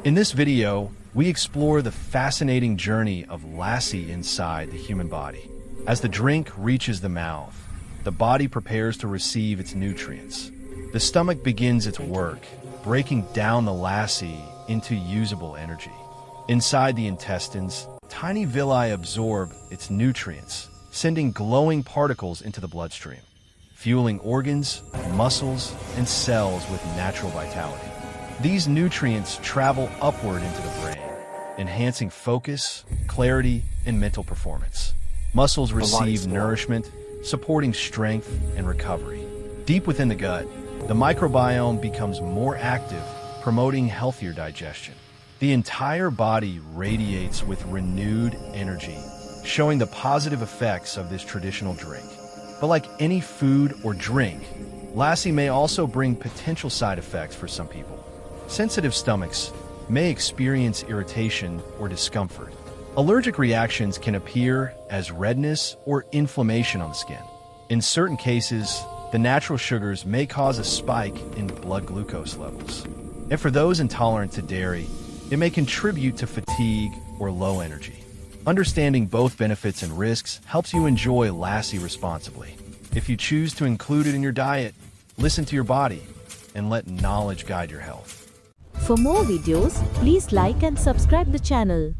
In this video, we explore the fascinating journey of Lassi inside the human body. As the drink reaches the mouth, the body prepares to receive its nutrients. The stomach begins its work, breaking down the Lassi into usable energy. Inside the intestines, tiny villi absorb its nutrients, sending glowing particles into the bloodstream, fueling organs, muscles, and cells with natural vitality. These nutrients travel upward into the brain, enhancing focus, clarity, and mental performance. Muscles receive nourishment, supporting strength and recovery. Deep within the gut, the microbiome becomes more active, promoting healthier digestion. The entire body radiates with renewed energy, showing the positive effects of this traditional drink. But like any food or drink, Lassi may also bring potential side effects for some people. Sensitive stomachs may experience irritation or discomfort. Allergic reactions can appear as redness or inflammation on the skin. In certain cases, the natural sugars may cause a spike in blood glucose levels. And for those intolerant to dairy, it may contribute to fatigue or low energy. Understanding both benefits and risks helps you enjoy Lassi responsibly. If you choose to include it in your diet, listen to your body and let knowledge guide your health. For more videos, please like and subscribe the channel.